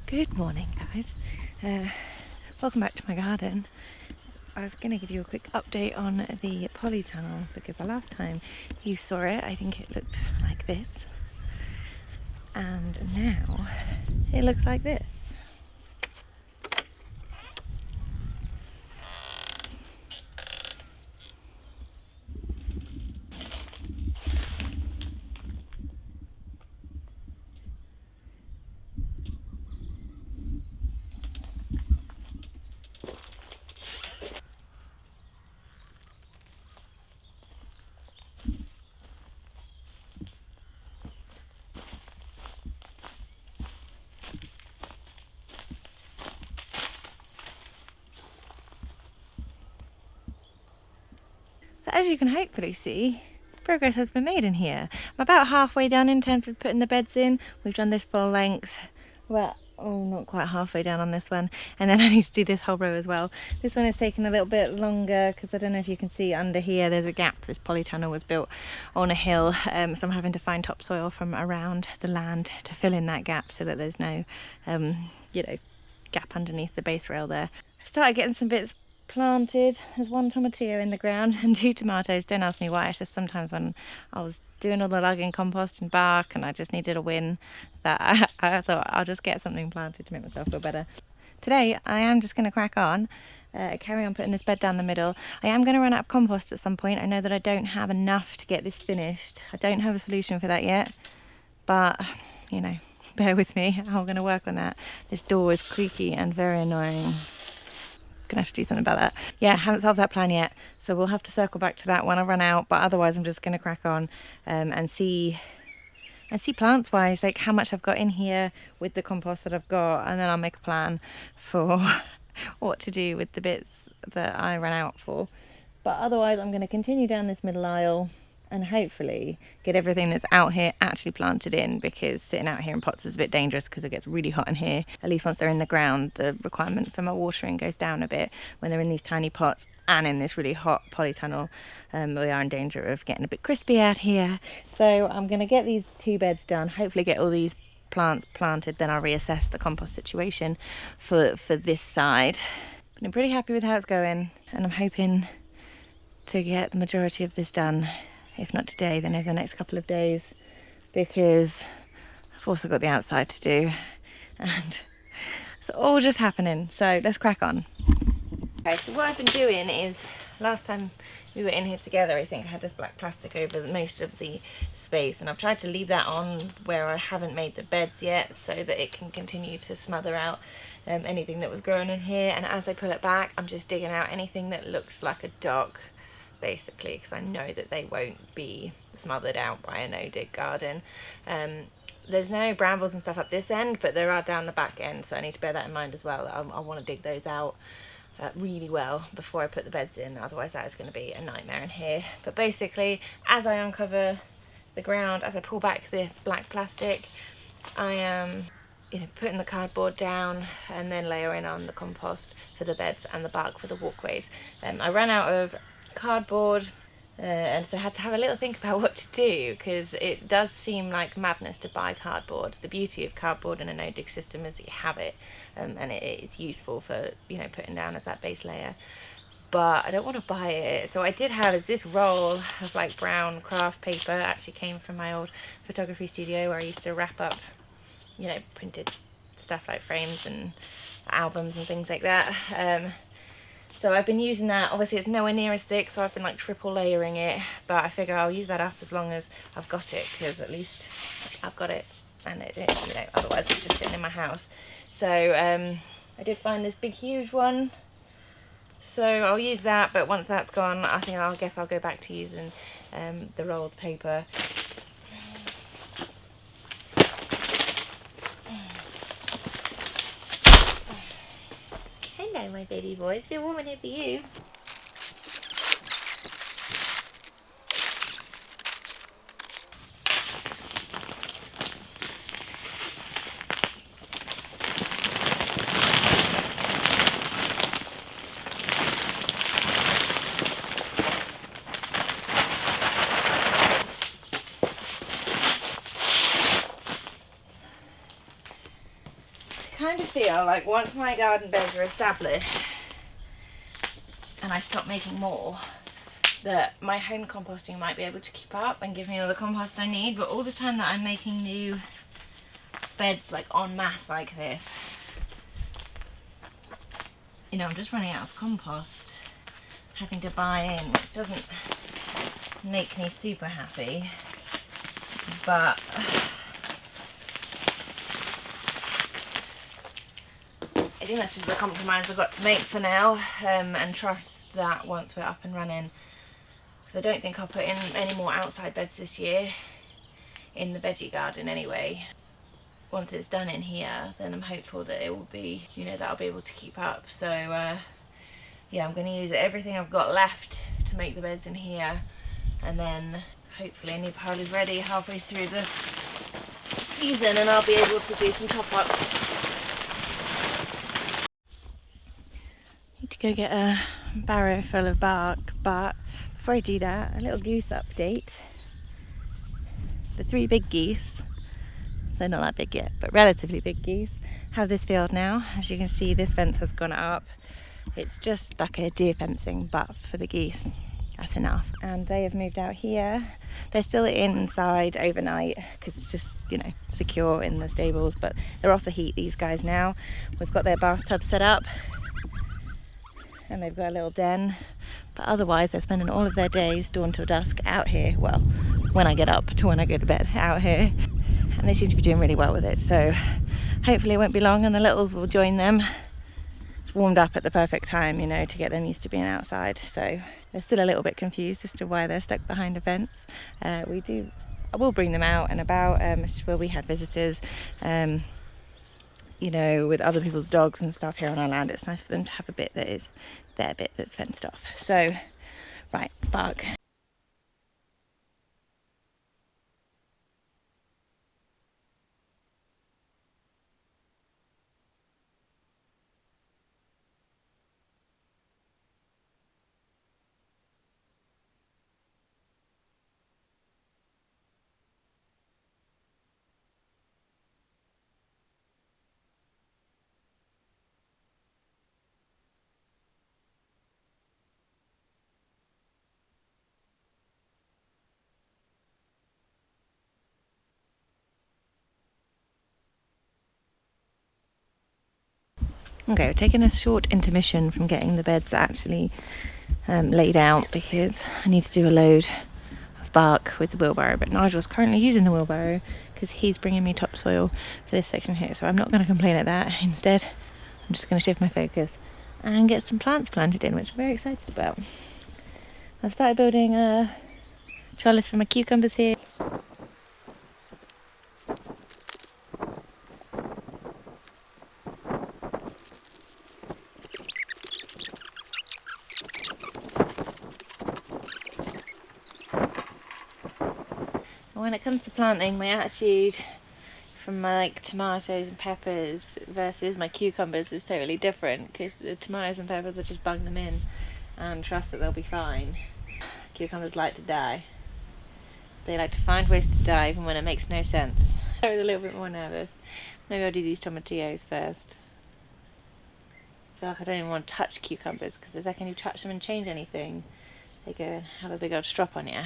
Good morning, guys. Welcome back to my garden. I was going to give you a quick update on the polytunnel because the last time you saw it, I think it looked like this, and now it looks like this. So as you can hopefully see, progress has been made in here. I'm about halfway done in terms of putting the beds in. We've done this full length, well, not quite halfway down on this one, and then I need to do this whole row as well. This one is taking a little bit longer because I don't know if you can see under here there's a gap. This polytunnel was built on a hill, so I'm having to find topsoil from around the land to fill in that gap so that there's no gap underneath the base rail there. I started getting some bits planted. There's one tomatillo in the ground and 2 tomatoes. Don't ask me why, it's just sometimes when I was doing all the lugging compost and bark and I just needed a win, that I thought I'll just get something planted to make myself feel better. Today I am just going to crack on, carry on putting this bed down the middle. I am going to run out of compost at some point. I know that I don't have enough to get this finished. I don't have a solution for that yet, but bear with me, I'm going to work on that. This door is creaky and very annoying. Gonna have to do something about that. Yeah, haven't solved that plan yet, so we'll have to circle back to that when I run out, but otherwise I'm just gonna crack on and see plants wise like how much I've got in here with the compost that I've got, and then I'll make a plan for what to do with the bits that I ran out for. But otherwise I'm going to continue down this middle aisle and hopefully get everything that's out here actually planted in, because sitting out here in pots is a bit dangerous because it gets really hot in here. At least once they're in the ground, the requirement for my watering goes down a bit. When they're in these tiny pots and in this really hot polytunnel, we are in danger of getting a bit crispy out here. So I'm going to get these 2 beds done, hopefully get all these plants planted, then I'll reassess the compost situation for this side. But I'm pretty happy with how it's going, and I'm hoping to get the majority of this done, if not today, then over the next couple of days, because I've also got the outside to do, and it's all just happening. So let's crack on. Okay, so what I've been doing is, last time we were in here together, I think I had this black plastic over most of the space, and I've tried to leave that on where I haven't made the beds yet so that it can continue to smother out anything that was growing in here. And as I pull it back, I'm just digging out anything that looks like a dock, basically, because I know that they won't be smothered out by a no-dig garden. There's no brambles and stuff up this end, but there are down the back end, so I need to bear that in mind as well. I want to dig those out really well before I put the beds in, otherwise that is going to be a nightmare in here. But basically, as I uncover the ground, as I pull back this black plastic, I am putting the cardboard down and then layering on the compost for the beds and the bark for the walkways. I ran out of cardboard, and so I had to have a little think about what to do, because it does seem like madness to buy cardboard. The beauty of cardboard in a no-dig system is that you have it, and it's useful for putting down as that base layer, but I don't want to buy it. So I did have this roll of like brown craft paper, actually came from my old photography studio where I used to wrap up printed stuff like frames and albums and things like that. So I've been using that. Obviously it's nowhere near as thick, so I've been like triple layering it, but I figure I'll use that up as long as I've got it, because at least I've got it, and otherwise it's just sitting in my house. So I did find this big huge one, so I'll use that, but once that's gone, I guess I'll go back to using the rolled paper. Hello, my baby boys. It's been warm in here for you. kind of feel like once my garden beds are established and I stop making more, that my home composting might be able to keep up and give me all the compost I need. But all the time that I'm making new beds like en masse like this, you know, I'm just running out of compost, having to buy in, which doesn't make me super happy. But I think that's just the compromise I've got to make for now, and trust that once we're up and running, because I don't think I'll put in any more outside beds this year in the veggie garden anyway. Once it's done in here, then I'm hopeful that it will be, you know, that I'll be able to keep up. So yeah, I'm going to use everything I've got left to make the beds in here, and then hopefully a new pile is ready halfway through the season and I'll be able to do some top-ups. Need to go get a barrow full of bark, but before I do that, a little goose update. The 3 big geese, they're not that big yet, but relatively big geese, have this field now. As you can see, this fence has gone up. It's just like a deer fencing, but for the geese, that's enough. And they have moved out here. They're still inside overnight because it's just, you know, secure in the stables, but they're off the heat, these guys now. We've got their bathtub set up and they've got a little den, but otherwise they're spending all of their days dawn till dusk out here. Well, when I get up to when I go to bed, out here, and they seem to be doing really well with it. So hopefully it won't be long and the littles will join them. It's warmed up at the perfect time, you know, to get them used to being outside. So they're still a little bit confused as to why they're stuck behind a fence. I will bring them out and about, where we had visitors, you know, with other people's dogs and stuff here on our land. It's nice for them to have a bit that is their bit that's fenced off. So, right, bark. Okay, we're taking a short intermission from getting the beds actually laid out because I need to do a load of bark with the wheelbarrow, but Nigel's currently using the wheelbarrow because he's bringing me topsoil for this section here, so I'm not going to complain at that. Instead, I'm just going to shift my focus and get some plants planted in, which I'm very excited about. I've started building a trellis for my cucumbers here. When it comes to planting, my attitude from my like tomatoes and peppers versus my cucumbers is totally different, because the tomatoes and peppers I just bung them in and trust that they'll be fine. Cucumbers like to die. They like to find ways to die even when it makes no sense. I was a little bit more nervous. Maybe I'll do these tomatillos first. I feel like I don't even want to touch cucumbers, because the second you touch them and change anything, they go and have a big old strop on you.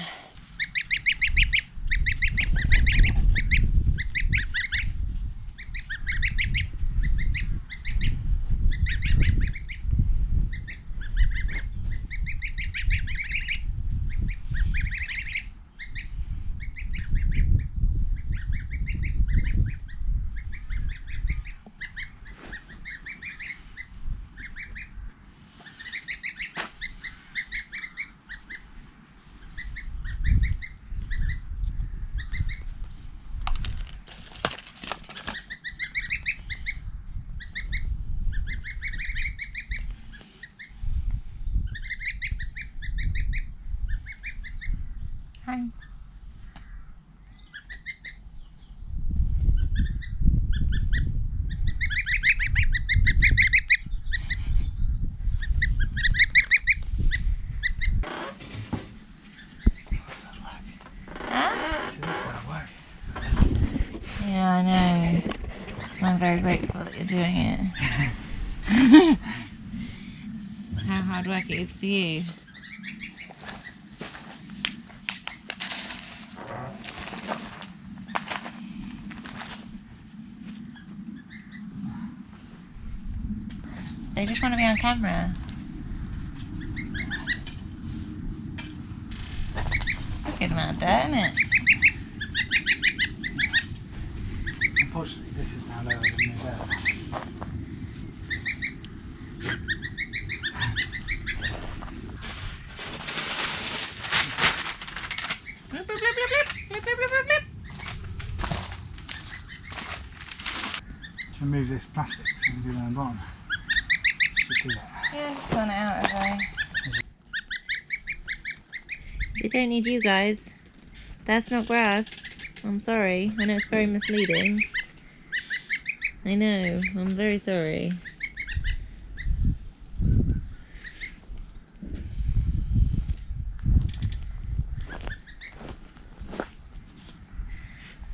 you're doing it. That's how hard work it is for you. They just want to be on camera. It's a good amount of dirt, isn't it? Unfortunately, this is now lower than the dirt. Blip, blip, blip, blip, blip, blip, blip, blip, blip. Let's remove this plastic so we can do that on the bottom. Let's just do that. Yeah, just turn it out, okay. They don't need you guys. That's not grass. I'm sorry. I know it's very misleading. I know. I'm very sorry.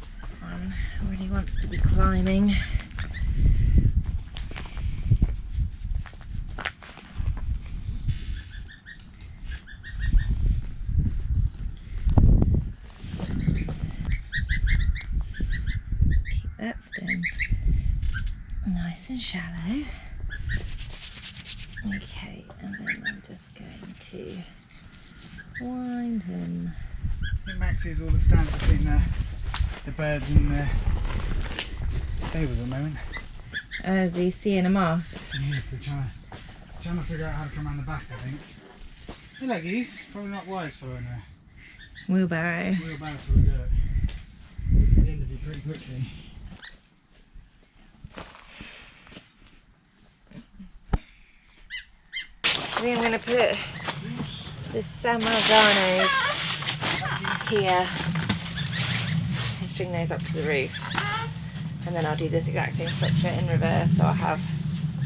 This one really wants to be climbing. That stem nice and shallow. Okay, and then I'm just going to wind him. I think Maxie is all that stands between the birds and the stable at the moment. Is he seeing them off? Yes, they're trying to figure out how to come around the back, I think. They like geese, probably not wise following a Wheelbarrow. wheelbarrow full of dirt. The end of it pretty quickly. I think I'm going to put the Samazzanos here and string those up to the roof, and then I'll do this exact same structure in reverse, so I'll have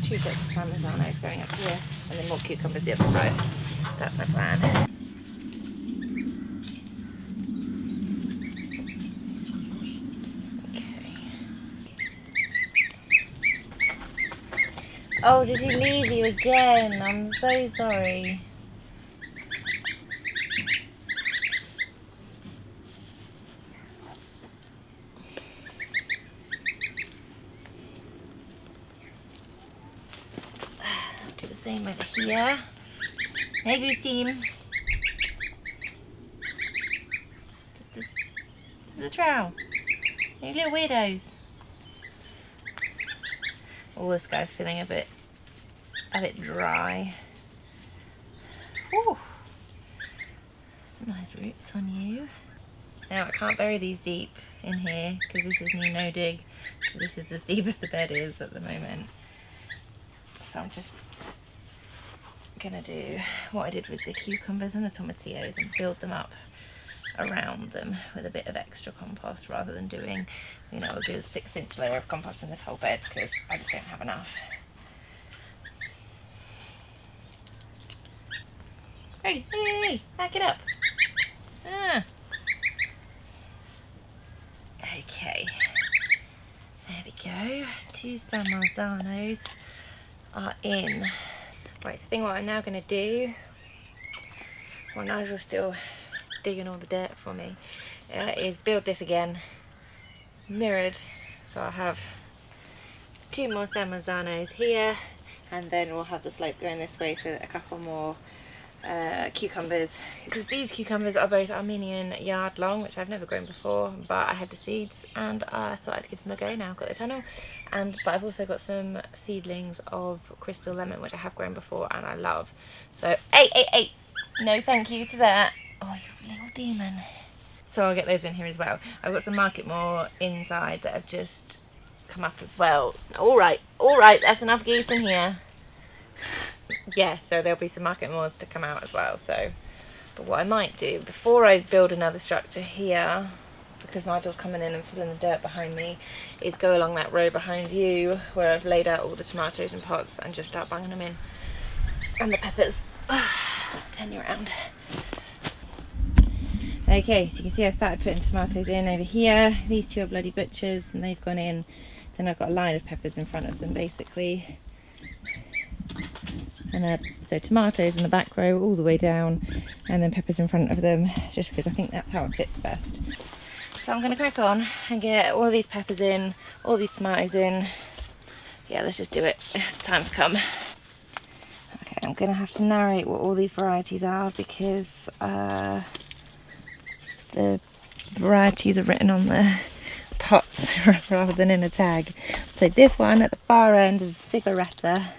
2 sets of Samazzanos going up here and then more cucumbers the other side. That's my plan. Oh, did he leave you again? I'm so sorry. I'll do the same over here. Hey, Goose team. This is a trowel. You little weirdos. Oh, this guy's feeling a bit dry. Ooh, some nice roots on you. Now I can't bury these deep in here because this is new no dig, so this is as deep as the bed is at the moment. So I'm just gonna do what I did with the cucumbers and the tomatillos and build them up around them with a bit of extra compost rather than doing, you know, a good 6-inch layer of compost in this whole bed because I just don't have enough. Hey, hey, hey, back it up. Ah. Okay, there we go. 2 Samazzanos are in. Right, so I think what I'm now going to do, while Nigel's still digging all the dirt for me, is build this again, mirrored, so I'll have 2 more Samazzanos here, and then we'll have the slope going this way for a couple more cucumbers, because these cucumbers are both Armenian yard long, which I've never grown before, but I had the seeds and I thought I'd give them a go now I've got the tunnel. But I've also got some seedlings of crystal lemon, which I have grown before and I love. So hey, no thank you to that. Oh, you little demon. So I'll get those in here as well. I've got some market more inside that have just come up as well. All right, that's enough geese in here. Yeah, so there'll be some market moors to come out as well. So, but what I might do before I build another structure here, because Nigel's coming in and filling the dirt behind me, is go along that row behind you where I've laid out all the tomatoes in pots and just start bunging them in, and the peppers. Turn you around. Okay, so you can see I started putting tomatoes in over here. These 2 are bloody butchers and they've gone in Then I've got a line of peppers in front of them basically. And so tomatoes in the back row all the way down, and then peppers in front of them, just because I think that's how it fits best. So I'm going to crack on and get all these peppers in, all these tomatoes in. Yeah, let's just do it as time's come. Okay, I'm going to have to narrate what all these varieties are because the varieties are written on the pots rather than in a tag. So this one at the far end is a cigaretta.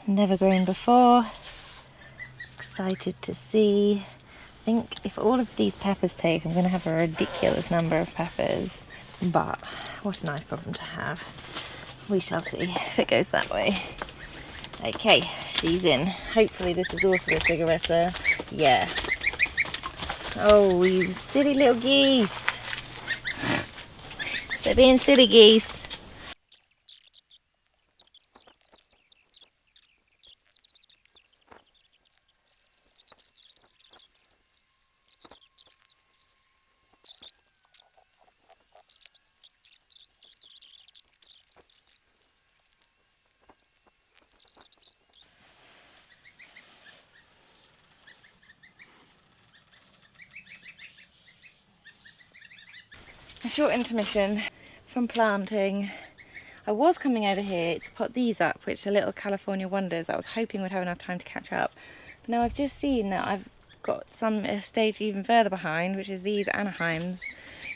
Never grown before. Excited to see. I think if all of these peppers take, I'm going to have a ridiculous number of peppers. But what a nice problem to have. We shall see if it goes that way. Okay, she's in. Hopefully this is also a cigaretta. Yeah. Oh, you silly little geese. They're being silly geese. A short intermission from planting. I was coming over here to put these up, which are little California Wonders. I was hoping we'd have enough time to catch up. But now I've just seen that I've got some stage even further behind, which is these Anaheims,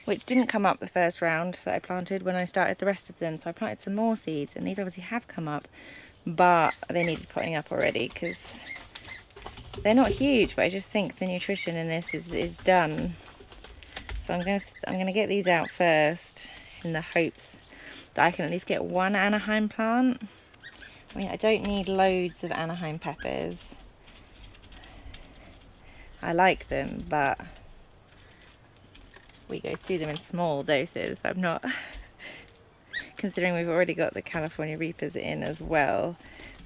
which didn't come up the first round that I planted when I started the rest of them. So I planted some more seeds, and these obviously have come up, but they needed putting up already because they're not huge, but I just think the nutrition in this is done. So I'm gonna get these out first in the hopes that I can at least get one Anaheim plant. I mean, I don't need loads of Anaheim peppers. I like them, but we go through them in small doses. I'm not, considering we've already got the California Reapers in as well.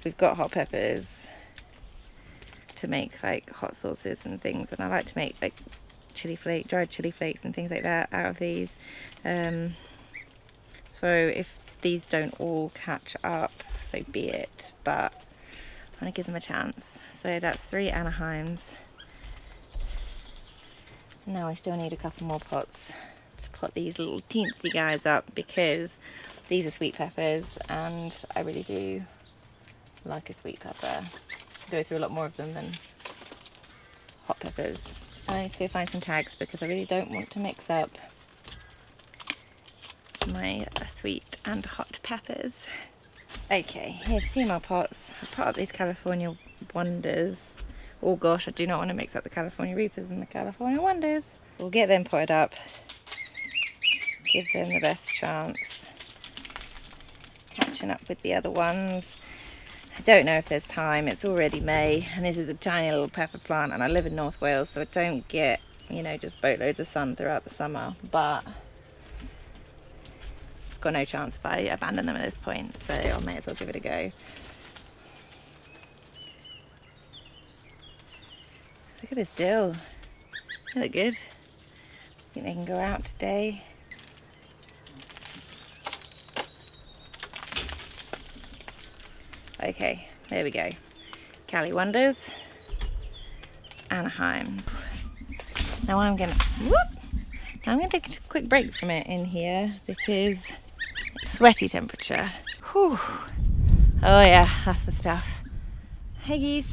We've got hot peppers to make like hot sauces and things, and I like to make like dried chili flakes and things like that out of these. So if these don't all catch up, so be it, but I want to give them a chance. So that's 3 Anaheims. Now I still need a couple more pots to put these little teensy guys up because these are sweet peppers and I really do like a sweet pepper. I go through a lot more of them than hot peppers. So I need to go find some tags because I really don't want to mix up my sweet and hot peppers. Okay, here's 2 more pots. I've put up these California Wonders. Oh gosh, I do not want to mix up the California Reapers and the California Wonders. We'll get them potted up, give them the best chance. Catching up with the other ones. I don't know if there's time, it's already May, and this is a tiny little pepper plant, and I live in North Wales, so I don't get, you know, just boatloads of sun throughout the summer, but it's got no chance if I abandon them at this point, so I may as well give it a go. Look at this dill. They look good. I think they can go out today. Okay, there we go. Cali Wonders, Anaheims. Now I'm gonna take a quick break from it in here because it's sweaty temperature. Whew. Oh yeah, that's the stuff. Hey geese.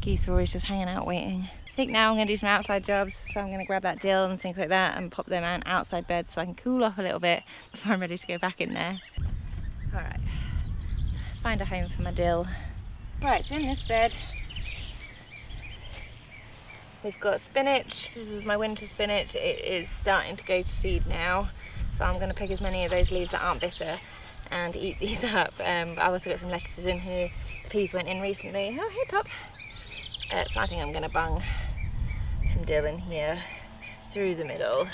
Geese are always just hanging out waiting. I think now I'm going to do some outside jobs, so I'm going to grab that dill and things like that and pop them in outside beds so I can cool off a little bit before I'm ready to go back in there. Alright, find a home for my dill. Right, so in this bed we've got spinach. This is my winter spinach. It is starting to go to seed now, so I'm going to pick as many of those leaves that aren't bitter and eat these up. I've also got some lettuces in here. The peas went in recently. Oh, hey pup. So I think I'm going to bung some dill in here through the middle.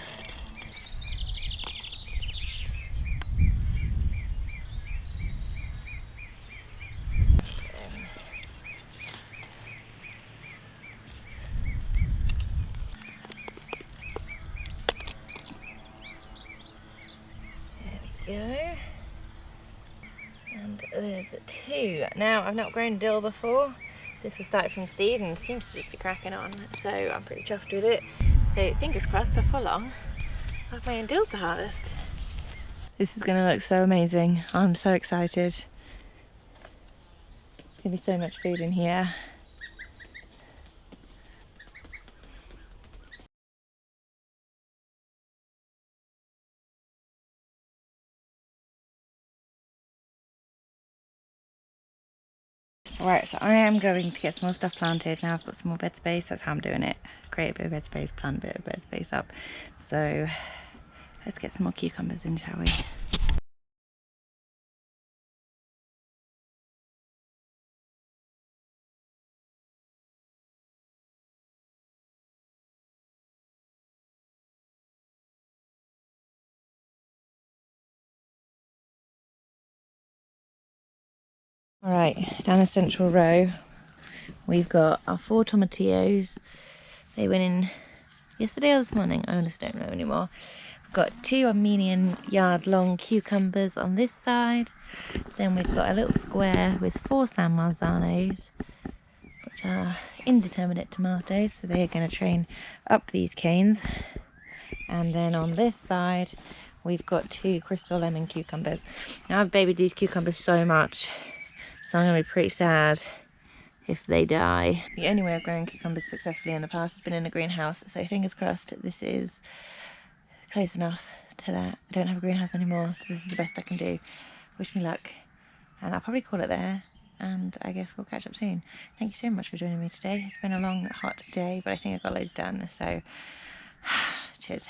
there's 2. Now, I've not grown dill before. This was started from seed and seems to just be cracking on, so I'm pretty chuffed with it. So fingers crossed before long, I'll have my own dill to harvest. This is gonna look so amazing. I'm so excited. There's gonna be so much food in here. Right, so I am going to get some more stuff planted. Now I've got some more bed space. That's how I'm doing it. Create a bit of bed space, plant a bit of bed space up. So let's get some more cucumbers in, shall we? All right, down the central row, we've got our 4 tomatillos. They went in yesterday or this morning, I honestly don't know anymore. We've got 2 Armenian yard long cucumbers on this side. Then we've got a little square with 4 San Marzanos, which are indeterminate tomatoes, so they're going to train up these canes. And then on this side, we've got 2 crystal lemon cucumbers. Now I've babied these cucumbers so much, so I'm going to be pretty sad if they die. The only way I've grown cucumbers successfully in the past has been in a greenhouse, so fingers crossed this is close enough to that. I don't have a greenhouse anymore, so this is the best I can do. Wish me luck, and I'll probably call it there, and I guess we'll catch up soon. Thank you so much for joining me today. It's been a long, hot day, but I think I got loads done, so cheers.